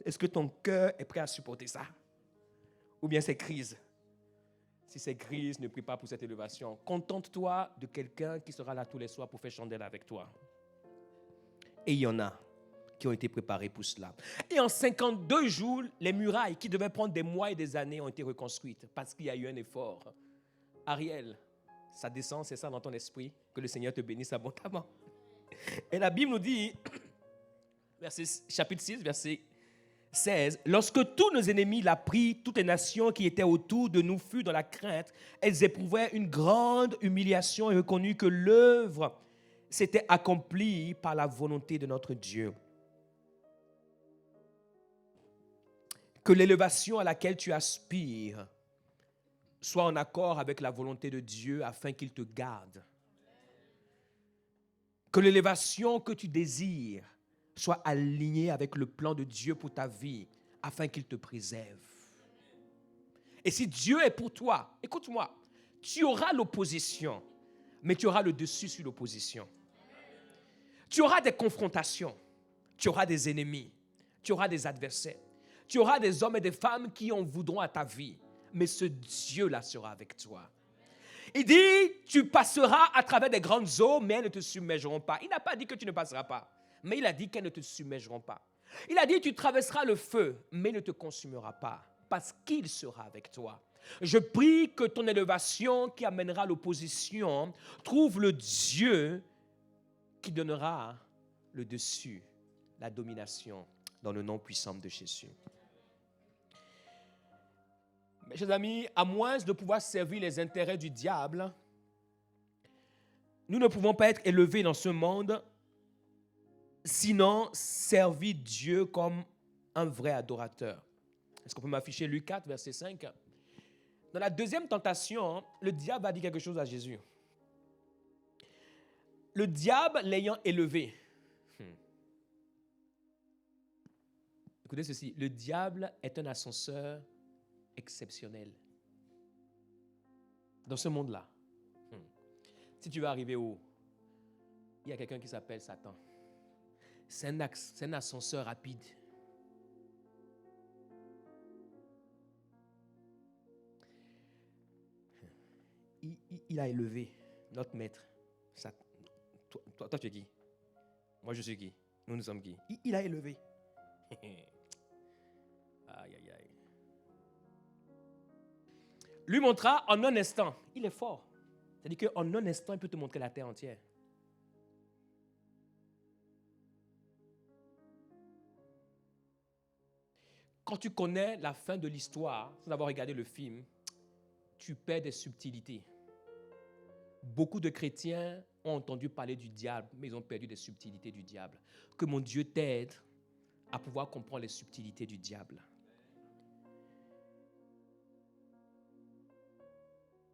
Est-ce que ton cœur est prêt à supporter ça? Ou bien ces crises? Si c'est crise, ne prie pas pour cette élévation. Contente-toi de quelqu'un qui sera là tous les soirs pour faire chandelle avec toi. Et il y en a qui ont été préparés pour cela. Et en 52 jours, les murailles qui devaient prendre des mois et des années ont été reconstruites parce qu'il y a eu un effort. Ariel, ça descend, c'est ça dans ton esprit, que le Seigneur te bénisse abondamment. Et la Bible nous dit, chapitre 6, verset 16, lorsque tous nos ennemis l'apprirent, toutes les nations qui étaient autour de nous furent dans la crainte, elles éprouvaient une grande humiliation et reconnurent que l'œuvre s'était accomplie par la volonté de notre Dieu. Que l'élévation à laquelle tu aspires soit en accord avec la volonté de Dieu afin qu'il te garde. Que l'élévation que tu désires soit alignée avec le plan de Dieu pour ta vie afin qu'il te préserve. Et si Dieu est pour toi, écoute-moi, tu auras l'opposition, mais tu auras le dessus sur l'opposition. Tu auras des confrontations, tu auras des ennemis, tu auras des adversaires, tu auras des hommes et des femmes qui en voudront à ta vie, mais ce Dieu-là sera avec toi. Il dit, tu passeras à travers des grandes eaux, mais elles ne te submergeront pas. Il n'a pas dit que tu ne passeras pas, mais il a dit qu'elles ne te submergeront pas. Il a dit, tu traverseras le feu, mais il ne te consumera pas, parce qu'il sera avec toi. Je prie que ton élévation qui amènera l'opposition trouve le Dieu qui donnera le dessus, la domination, dans le nom puissant de Jésus. Mes chers amis, à moins de pouvoir servir les intérêts du diable, nous ne pouvons pas être élevés dans ce monde, sinon servir Dieu comme un vrai adorateur. Est-ce qu'on peut m'afficher Luc 4, verset 5? Dans la deuxième tentation, le diable a dit quelque chose à Jésus. Le diable l'ayant élevé. Écoutez ceci, le diable est un ascenseur exceptionnel. Dans ce monde-là, si tu veux arriver haut, il y a quelqu'un qui s'appelle Satan. C'est un ascenseur rapide. Il a élevé notre maître. Toi, tu es qui? Moi, je suis qui? Nous sommes qui? Il a élevé. Aïe, aïe, aïe. Lui montra en un instant. Il est fort. C'est-à-dire qu'en un instant, il peut te montrer la terre entière. Quand tu connais la fin de l'histoire, sans avoir regardé le film, tu perds des subtilités. Beaucoup de chrétiens ont entendu parler du diable, mais ils ont perdu des subtilités du diable. Que mon Dieu t'aide à pouvoir comprendre les subtilités du diable.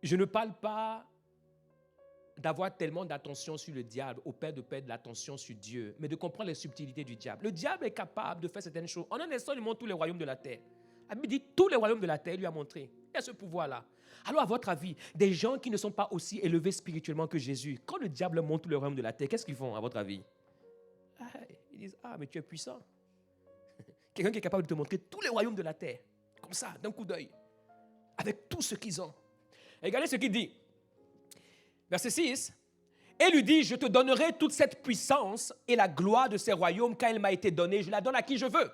Je ne parle pas d'avoir tellement d'attention sur le diable, au père de perdre l'attention sur Dieu, mais de comprendre les subtilités du diable. Le diable est capable de faire certaines choses. En un instant, il montre tous les royaumes de la terre. La Bible dit tous les royaumes de la terre, il lui a montré. Il a ce pouvoir-là. Alors, à votre avis, des gens qui ne sont pas aussi élevés spirituellement que Jésus, quand le diable montre tous les royaumes de la terre, qu'est-ce qu'ils font, à votre avis? Ils disent, mais tu es puissant. Quelqu'un qui est capable de te montrer tous les royaumes de la terre, comme ça, d'un coup d'œil, avec tout ce qu'ils ont. Et regardez ce qu'il dit. Verset 6. Et lui dit, je te donnerai toute cette puissance et la gloire de ces royaumes quand elle m'a été donnée. Je la donne à qui je veux.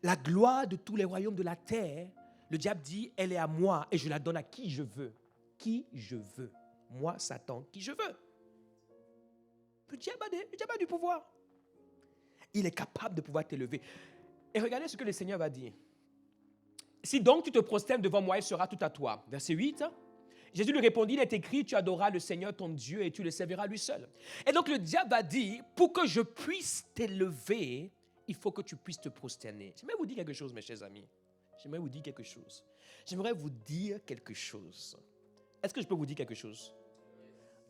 La gloire de tous les royaumes de la terre, le diable dit, elle est à moi et je la donne à qui je veux. Qui je veux. Moi, Satan, qui je veux. Le diable a du pouvoir. Il est capable de pouvoir t'élever. Et regardez ce que le Seigneur va dire. Si donc tu te prosternes devant moi, il sera tout à toi. Verset 8. Jésus lui répondit, il est écrit, tu adoreras le Seigneur ton Dieu et tu le serviras lui seul. Et donc le diable a dit, pour que je puisse t'élever, il faut que tu puisses te prosterner. J'aimerais vous dire quelque chose, mes chers amis. J'aimerais vous dire quelque chose. Est-ce que je peux vous dire quelque chose?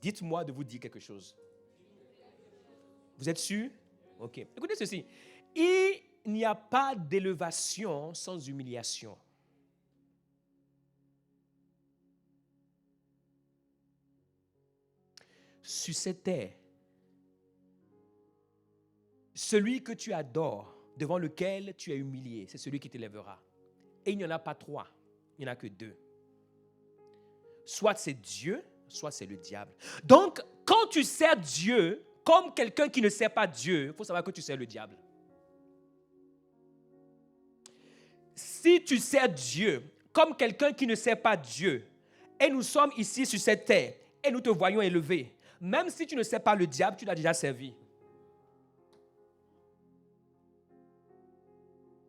Dites-moi de vous dire quelque chose. Vous êtes sûr? Ok. Écoutez ceci. Il n'y a pas d'élévation sans humiliation. Sur cette terre, celui que tu adores, devant lequel tu es humilié, c'est celui qui t'élèvera. Et il n'y en a pas trois, il n'y en a que deux. Soit c'est Dieu, soit c'est le diable. Donc, quand tu sers Dieu comme quelqu'un qui ne sert pas Dieu, il faut savoir que tu sers le diable. Si tu sers Dieu comme quelqu'un qui ne sert pas Dieu, et nous sommes ici sur cette terre, et nous te voyons élevé, même si tu ne sais pas le diable, tu l'as déjà servi.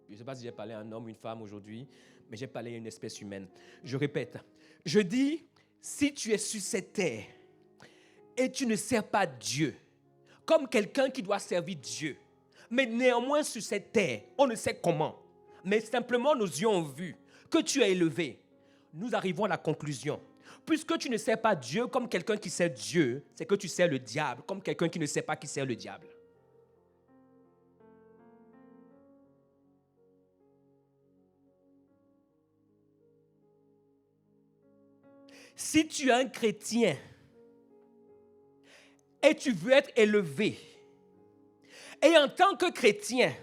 Je ne sais pas si j'ai parlé à un homme ou une femme aujourd'hui, mais j'ai parlé à une espèce humaine. Je répète, je dis, si tu es sur cette terre et tu ne sers pas Dieu, comme quelqu'un qui doit servir Dieu, mais néanmoins sur cette terre, on ne sait comment, mais simplement nos yeux ont vu que tu es élevé, nous arrivons à la conclusion. Puisque tu ne sers pas Dieu comme quelqu'un qui sert Dieu, c'est que tu sers le diable comme quelqu'un qui ne sait pas qui sert le diable. Si tu es un chrétien et tu veux être élevé, et en tant que chrétien,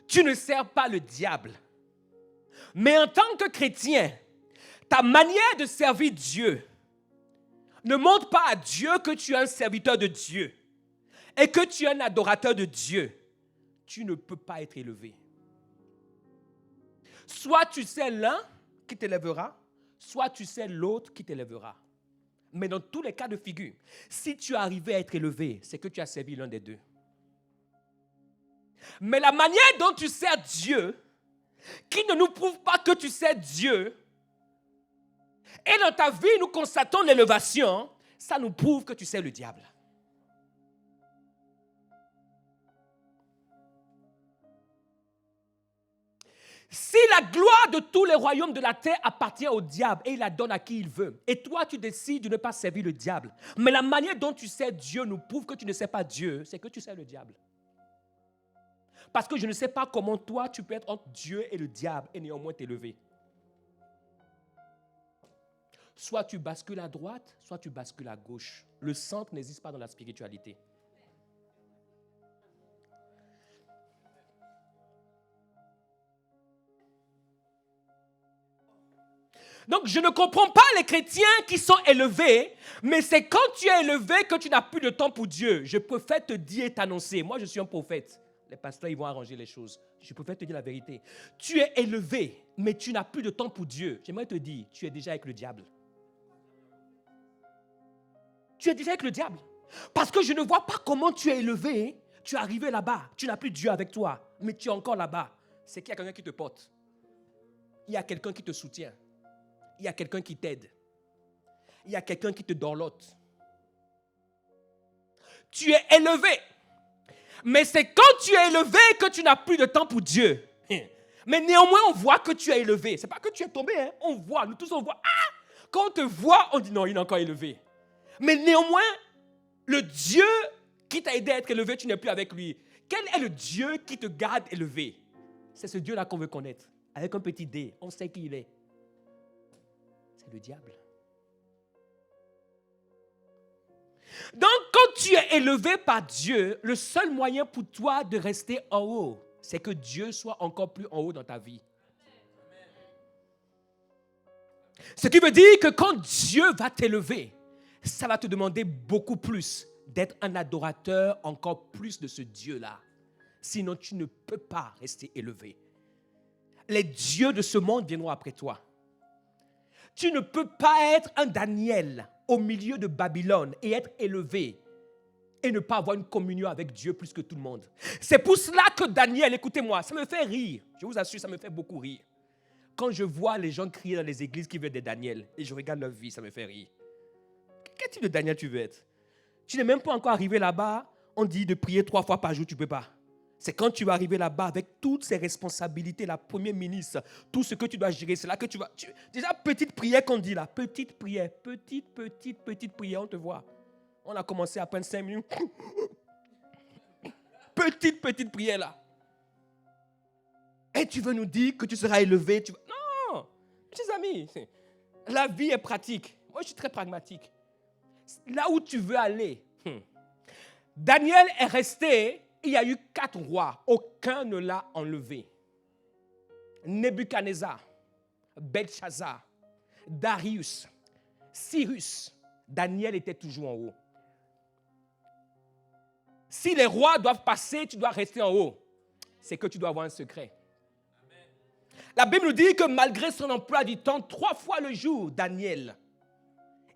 tu ne sers pas le diable, mais en tant que chrétien, ta manière de servir Dieu ne montre pas à Dieu que tu es un serviteur de Dieu et que tu es un adorateur de Dieu. Tu ne peux pas être élevé. Soit tu sais l'un qui t'élèvera, soit tu sais l'autre qui t'élèvera. Mais dans tous les cas de figure, si tu es arrivé à être élevé, c'est que tu as servi l'un des deux. Mais la manière dont tu sers Dieu, qui ne nous prouve pas que tu sers Dieu, et dans ta vie, nous constatons l'élévation, ça nous prouve que tu sers le diable. Si la gloire de tous les royaumes de la terre appartient au diable et il la donne à qui il veut, et toi tu décides de ne pas servir le diable, mais la manière dont tu sers Dieu nous prouve que tu ne sais pas Dieu, c'est que tu sers le diable. Parce que je ne sais pas comment toi tu peux être entre Dieu et le diable et néanmoins t'élever. Soit tu bascules à droite, soit tu bascules à gauche. Le centre n'existe pas dans la spiritualité. Donc, je ne comprends pas les chrétiens qui sont élevés, mais c'est quand tu es élevé que tu n'as plus de temps pour Dieu. Je préfère te dire et t'annoncer. Moi, je suis un prophète. Les pasteurs, ils vont arranger les choses. Je préfère te dire la vérité. Tu es élevé, mais tu n'as plus de temps pour Dieu. J'aimerais te dire, tu es déjà avec le diable. Tu es déjà avec le diable. Parce que je ne vois pas comment tu es élevé. Tu es arrivé là-bas. Tu n'as plus Dieu avec toi, mais tu es encore là-bas. C'est qu'il y a quelqu'un qui te porte. Il y a quelqu'un qui te soutient. Il y a quelqu'un qui t'aide. Il y a quelqu'un qui te dorlote. Tu es élevé. Mais c'est quand tu es élevé que tu n'as plus de temps pour Dieu. Mais néanmoins, on voit que tu es élevé. Ce n'est pas que tu es tombé. Hein? On voit, nous tous on voit. Ah! Quand on te voit, on dit non, il est encore élevé. Mais néanmoins, le Dieu qui t'a aidé à être élevé, tu n'es plus avec lui. Quel est le Dieu qui te garde élevé? C'est ce Dieu-là qu'on veut connaître. Avec un petit dé, on sait qui il est. C'est le diable. Donc, quand tu es élevé par Dieu, le seul moyen pour toi de rester en haut, c'est que Dieu soit encore plus en haut dans ta vie. Ce qui veut dire que quand Dieu va t'élever, ça va te demander beaucoup plus d'être un adorateur encore plus de ce Dieu-là. Sinon, tu ne peux pas rester élevé. Les dieux de ce monde viendront après toi. Tu ne peux pas être un Daniel au milieu de Babylone et être élevé et ne pas avoir une communion avec Dieu plus que tout le monde. C'est pour cela que Daniel, écoutez-moi, ça me fait rire. Je vous assure, ça me fait beaucoup rire. Quand je vois les gens crier dans les églises qui veulent des Daniel et je regarde leur vie, ça me fait rire. Quel type de Daniel tu veux être? Tu n'es même pas encore arrivé là-bas, on dit de prier 3 fois par jour, tu ne peux pas. C'est quand tu vas arriver là-bas avec toutes ces responsabilités, la première ministre, tout ce que tu dois gérer, c'est là que tu vas... Déjà, petite prière qu'on dit là, petite prière, petite prière, on te voit. On a commencé à peine 5 minutes. Petite prière là. Et tu veux nous dire que tu seras élevé. Non, mes amis, la vie est pratique. Moi, je suis très pragmatique. Là où tu veux aller. Daniel est resté... Il y a eu 4 rois, aucun ne l'a enlevé. Nebuchadnezzar, Belshazzar, Darius, Cyrus. Daniel était toujours en haut. Si les rois doivent passer, tu dois rester en haut. C'est que tu dois avoir un secret. La Bible nous dit que malgré son emploi du temps, 3 fois le jour, Daniel,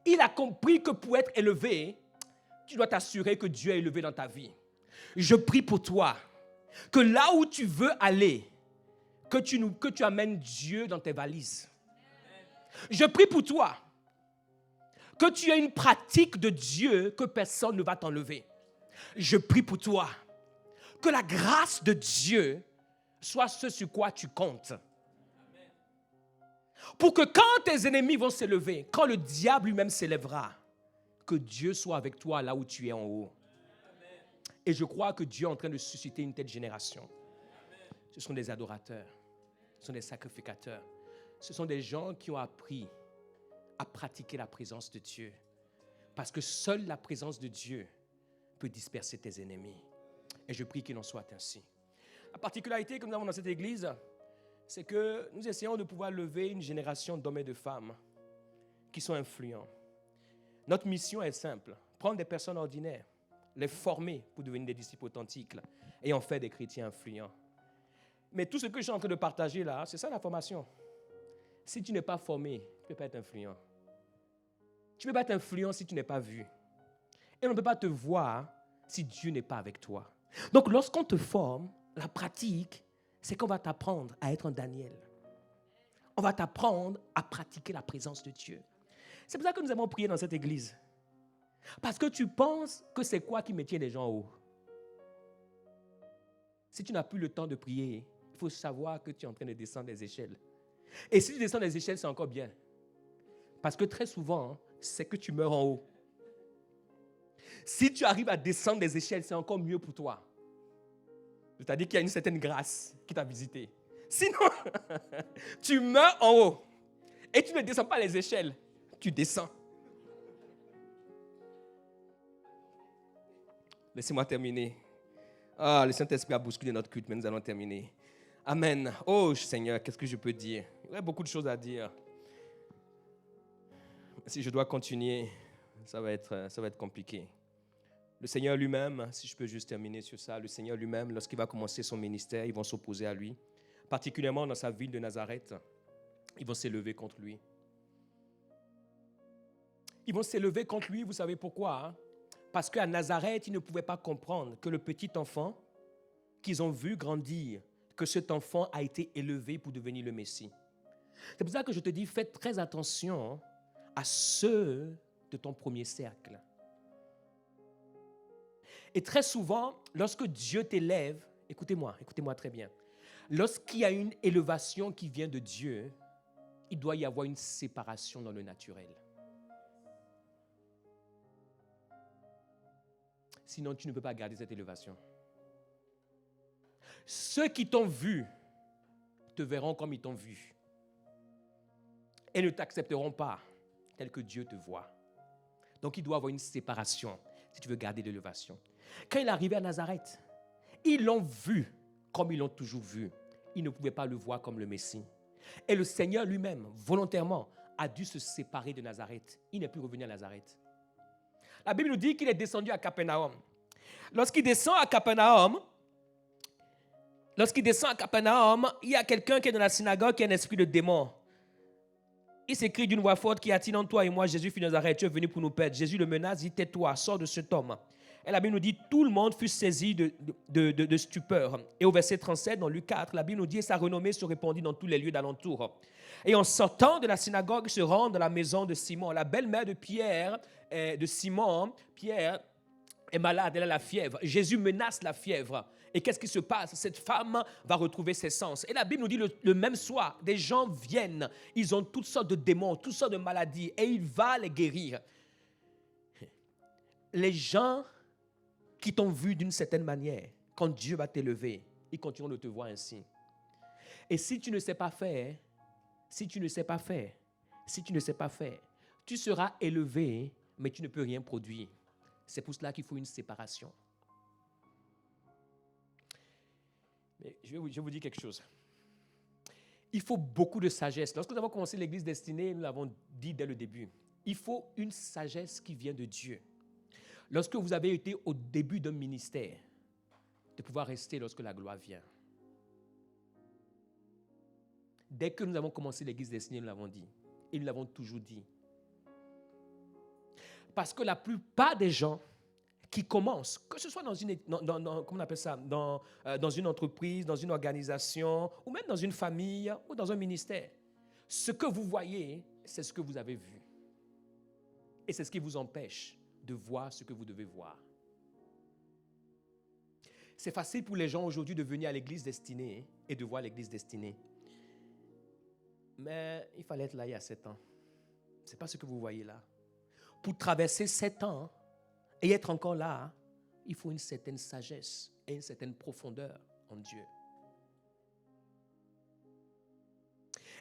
il a compris que pour être élevé, tu dois t'assurer que Dieu est élevé dans ta vie. Je prie pour toi, que là où tu veux aller, que tu amènes Dieu dans tes valises. Je prie pour toi, que tu aies une pratique de Dieu que personne ne va t'enlever. Je prie pour toi, que la grâce de Dieu soit ce sur quoi tu comptes. Pour que quand tes ennemis vont s'élever, quand le diable lui-même s'élèvera, que Dieu soit avec toi là où tu es en haut. Et je crois que Dieu est en train de susciter une telle génération. Ce sont des adorateurs, ce sont des sacrificateurs, ce sont des gens qui ont appris à pratiquer la présence de Dieu. Parce que seule la présence de Dieu peut disperser tes ennemis. Et je prie qu'il en soit ainsi. La particularité que nous avons dans cette église, c'est que nous essayons de pouvoir lever une génération d'hommes et de femmes qui sont influents. Notre mission est simple, prendre des personnes ordinaires, les former pour devenir des disciples authentiques et en faire des chrétiens influents. Mais tout ce que je suis en train de partager là, c'est ça la formation. Si tu n'es pas formé, tu ne peux pas être influent. Tu ne peux pas être influent si tu n'es pas vu. Et on ne peut pas te voir si Dieu n'est pas avec toi. Donc lorsqu'on te forme, la pratique, c'est qu'on va t'apprendre à être un Daniel. On va t'apprendre à pratiquer la présence de Dieu. C'est pour ça que nous avons prié dans cette église. Parce que tu penses que c'est quoi qui me tient les gens en haut. Si tu n'as plus le temps de prier, il faut savoir que tu es en train de descendre les échelles. Et si tu descends les échelles, c'est encore bien. Parce que très souvent, c'est que tu meurs en haut. Si tu arrives à descendre les échelles, c'est encore mieux pour toi. C'est-à-dire qu'il y a une certaine grâce qui t'a visité. Sinon, tu meurs en haut et tu ne descends pas les échelles, tu descends. Laissez-moi terminer. Le Saint-Esprit a bousculé notre culte, mais nous allons terminer. Amen. Oh Seigneur, qu'est-ce que je peux dire? Il y a beaucoup de choses à dire. Si je dois continuer, ça va être compliqué. Le Seigneur lui-même, si je peux juste terminer sur ça, le Seigneur lui-même, lorsqu'il va commencer son ministère, ils vont s'opposer à lui. Particulièrement dans sa ville de Nazareth, ils vont s'élever contre lui. Ils vont s'élever contre lui, vous savez pourquoi? Parce qu'à Nazareth, ils ne pouvaient pas comprendre que le petit enfant qu'ils ont vu grandir, que cet enfant a été élevé pour devenir le Messie. C'est pour ça que je te dis, fais très attention à ceux de ton premier cercle. Et très souvent, lorsque Dieu t'élève, écoutez-moi très bien, lorsqu'il y a une élévation qui vient de Dieu, il doit y avoir une séparation dans le naturel. Sinon, tu ne peux pas garder cette élévation. Ceux qui t'ont vu te verront comme ils t'ont vu et ne t'accepteront pas tel que Dieu te voit. Donc, il doit y avoir une séparation si tu veux garder l'élévation. Quand il est arrivé à Nazareth, ils l'ont vu comme ils l'ont toujours vu. Ils ne pouvaient pas le voir comme le Messie. Et le Seigneur lui-même, volontairement, a dû se séparer de Nazareth. Il n'est plus revenu à Nazareth. La Bible nous dit qu'il est descendu à Capernaum. Lorsqu'il descend à Capernaum, il y a quelqu'un qui est dans la synagogue qui a un esprit de démon. Il s'écrie d'une voix forte: qui a-t-il en toi et moi, Jésus, fils de Nazareth, tu es venu pour nous perdre. Jésus le menace, dit: tais-toi, sors de cet homme. Et la Bible nous dit: tout le monde fut saisi de stupeur. Et au verset 37, dans Luc 4, la Bible nous dit: et sa renommée se répandit dans tous les lieux d'alentour. Et en sortant de la synagogue, il se rend dans la maison de Simon. La belle-mère de Pierre, de Simon, Pierre, est malade, elle a la fièvre. Jésus menace la fièvre. Et qu'est-ce qui se passe? Cette femme va retrouver ses sens. Et la Bible nous dit le même soir, des gens viennent, ils ont toutes sortes de démons, toutes sortes de maladies, et il va les guérir. Les gens qui t'ont vu d'une certaine manière, quand Dieu va t'élever, ils continueront de te voir ainsi. Et si tu ne sais pas faire, tu seras élevé, mais tu ne peux rien produire. C'est pour cela qu'il faut une séparation. Mais je vais vous dire quelque chose. Il faut beaucoup de sagesse. Lorsque nous avons commencé l'église destinée, nous l'avons dit dès le début, il faut une sagesse qui vient de Dieu. Lorsque vous avez été au début d'un ministère, de pouvoir rester lorsque la gloire vient. Dès que nous avons commencé l'église destinée, nous l'avons dit. Et nous l'avons toujours dit. Parce que la plupart des gens qui commencent, que ce soit dans une entreprise, dans une organisation, ou même dans une famille, ou dans un ministère, ce que vous voyez, c'est ce que vous avez vu. Et c'est ce qui vous empêche de voir ce que vous devez voir. C'est facile pour les gens aujourd'hui de venir à l'église destinée et de voir l'église destinée. Mais il fallait être là il y a 7 ans. Ce n'est pas ce que vous voyez là. Pour traverser 7 ans et être encore là, il faut une certaine sagesse et une certaine profondeur en Dieu.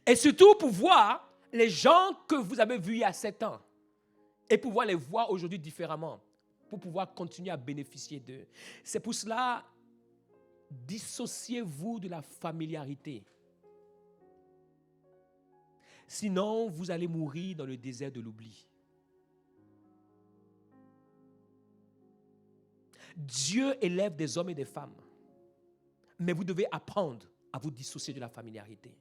Et surtout pour voir les gens que vous avez vus il y a 7 ans et pouvoir les voir aujourd'hui différemment, pour pouvoir continuer à bénéficier d'eux. C'est pour cela, dissociez-vous de la familiarité. Sinon, vous allez mourir dans le désert de l'oubli. Dieu élève des hommes et des femmes, mais vous devez apprendre à vous dissocier de la familiarité.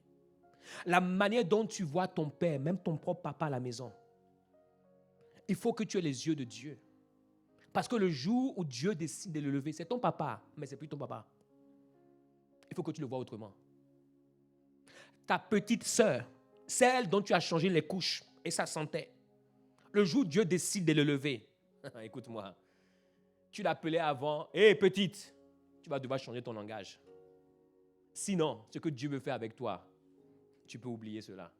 La manière dont tu vois ton père, même ton propre papa à la maison, il faut que tu aies les yeux de Dieu. Parce que le jour où Dieu décide de le lever, c'est ton papa, mais ce n'est plus ton papa. Il faut que tu le vois autrement. Ta petite sœur, celle dont tu as changé les couches, et ça sentait. Le jour où Dieu décide de le lever, écoute-moi, tu l'appelais avant, hé petite, tu vas devoir changer ton langage. Sinon, ce que Dieu veut faire avec toi, tu peux oublier cela.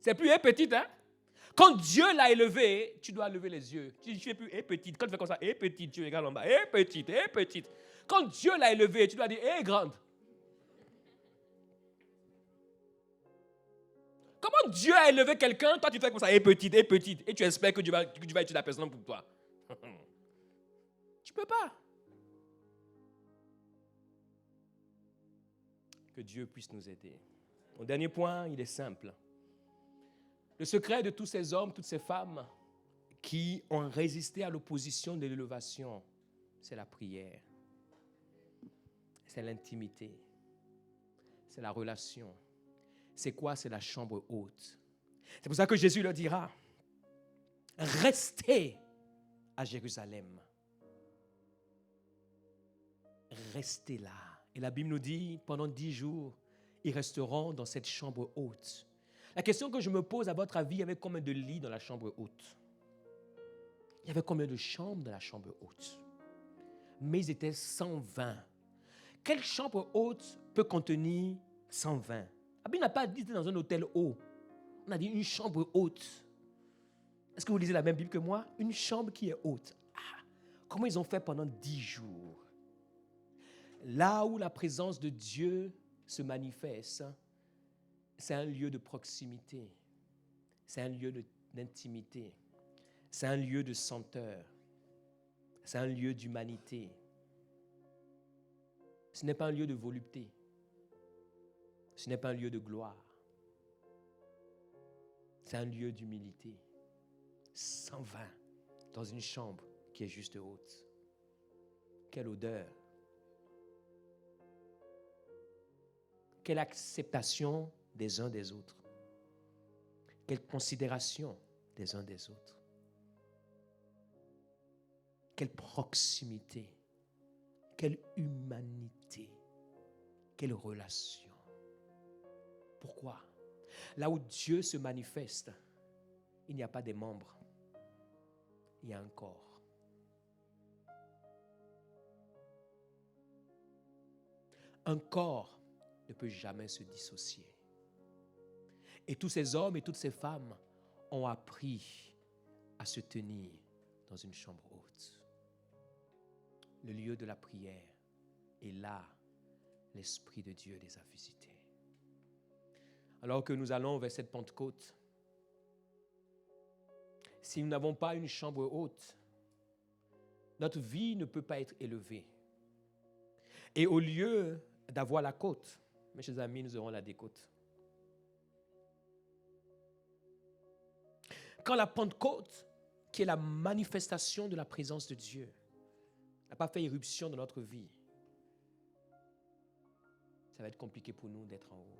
C'est plus hé petite, hein? Quand Dieu l'a élevé, tu dois lever les yeux. Tu ne fais plus hé petite. Quand tu fais comme ça, hé petite, tu regardes en bas, hé petite, hé petite. Quand Dieu l'a élevé, tu dois dire hé grande. Comment Dieu a élevé quelqu'un, toi tu fais comme ça, hé petite, et tu espères que Dieu va utiliser la personne pour toi. Tu ne peux pas. Que Dieu puisse nous aider. Mon dernier point, il est simple. Le secret de tous ces hommes, toutes ces femmes qui ont résisté à l'opposition de l'élévation, c'est la prière, c'est l'intimité, c'est la relation. C'est quoi? C'est la chambre haute. C'est pour ça que Jésus leur dira, restez à Jérusalem. Restez là. Et la Bible nous dit, pendant 10 jours, ils resteront dans cette chambre haute. La question que je me pose, à votre avis, il y avait combien de lits dans la chambre haute? Il y avait combien de chambres dans la chambre haute? Mais ils étaient 120. Quelle chambre haute peut contenir 120? La Bible n'a pas dit dans un hôtel haut. On a dit une chambre haute. Est-ce que vous lisez la même Bible que moi? Une chambre qui est haute. Ah, comment ils ont fait pendant 10 jours? Là où la présence de Dieu se manifeste, c'est un lieu de proximité. C'est un lieu d'intimité. C'est un lieu de senteur. C'est un lieu d'humanité. Ce n'est pas un lieu de volupté. Ce n'est pas un lieu de gloire. C'est un lieu d'humilité. 120 dans une chambre qui est juste haute. Quelle odeur. Quelle acceptation des uns des autres. Quelle considération des uns des autres. Quelle proximité. Quelle humanité. Quelle relation. Pourquoi? Là où Dieu se manifeste, il n'y a pas des membres. Il y a un corps. Un corps ne peut jamais se dissocier. Et tous ces hommes et toutes ces femmes ont appris à se tenir dans une chambre haute. Le lieu de la prière. Et là, l'Esprit de Dieu les a visités. Alors que nous allons vers cette Pentecôte, si nous n'avons pas une chambre haute, notre vie ne peut pas être élevée. Et au lieu d'avoir la côte, mes chers amis, nous aurons la décote. Quand la Pentecôte, qui est la manifestation de la présence de Dieu, n'a pas fait irruption dans notre vie, ça va être compliqué pour nous d'être en haut.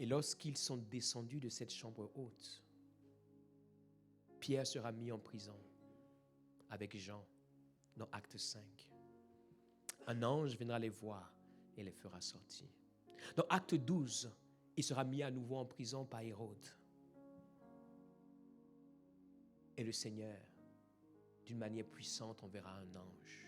Et lorsqu'ils sont descendus de cette chambre haute, Pierre sera mis en prison avec Jean dans Acte 5. Un ange viendra les voir et les fera sortir. Dans Acte 12, il sera mis à nouveau en prison par Hérode. Et le Seigneur, d'une manière puissante, enverra un ange.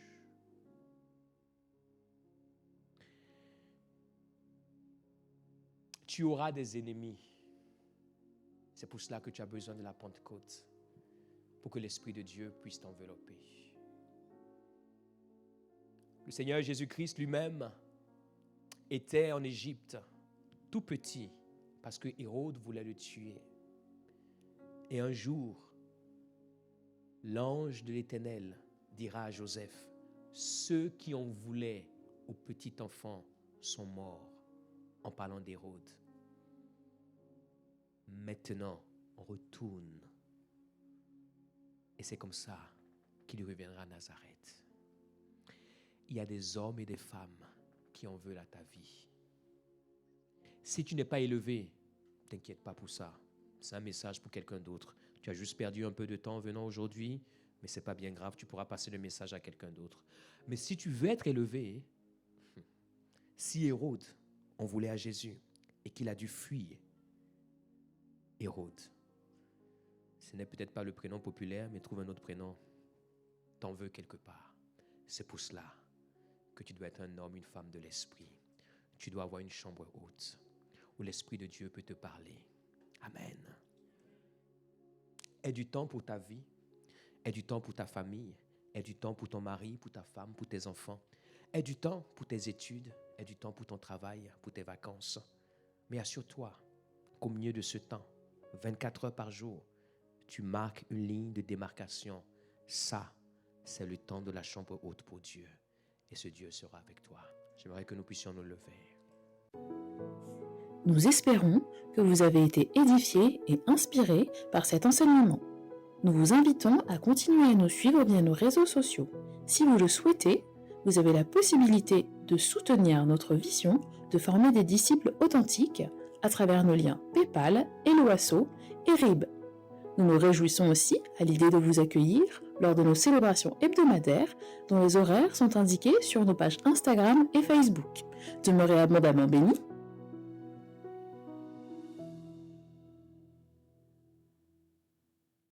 Tu auras des ennemis. C'est pour cela que tu as besoin de la Pentecôte, pour que l'Esprit de Dieu puisse t'envelopper. Le Seigneur Jésus-Christ lui-même était en Égypte, tout petit, parce que Hérode voulait le tuer. Et un jour, l'ange de l'Éternel dira à Joseph, ceux qui en voulaient au petit enfant sont morts, en parlant d'Hérode. Maintenant, on retourne. Et c'est comme ça qu'il reviendra à Nazareth. Il y a des hommes et des femmes qui en veulent à ta vie. Si tu n'es pas élevé, t'inquiète pas pour ça. C'est un message pour quelqu'un d'autre. Tu as juste perdu un peu de temps en venant aujourd'hui, mais ce n'est pas bien grave, tu pourras passer le message à quelqu'un d'autre. Mais si tu veux être élevé, si Hérode en voulait à Jésus et qu'il a dû fuir, Hérode, ce n'est peut-être pas le prénom populaire, mais trouve un autre prénom. T'en veux quelque part. C'est pour cela que tu dois être un homme, une femme de l'esprit. Tu dois avoir une chambre haute où l'Esprit de Dieu peut te parler. Amen. Aie du temps pour ta vie, aie du temps pour ta famille, aie du temps pour ton mari, pour ta femme, pour tes enfants. Aie du temps pour tes études, aie du temps pour ton travail, pour tes vacances. Mais assure-toi qu'au milieu de ce temps, 24 heures par jour, tu marques une ligne de démarcation. Ça, c'est le temps de la chambre haute pour Dieu. Et ce Dieu sera avec toi. J'aimerais que nous puissions nous lever. Nous espérons que vous avez été édifiés et inspirés par cet enseignement. Nous vous invitons à continuer à nous suivre via nos réseaux sociaux. Si vous le souhaitez, vous avez la possibilité de soutenir notre vision de former des disciples authentiques à travers nos liens PayPal, Helloasso et RIB. Nous nous réjouissons aussi à l'idée de vous accueillir lors de nos célébrations hebdomadaires dont les horaires sont indiqués sur nos pages Instagram et Facebook. Demeurez abondamment bénis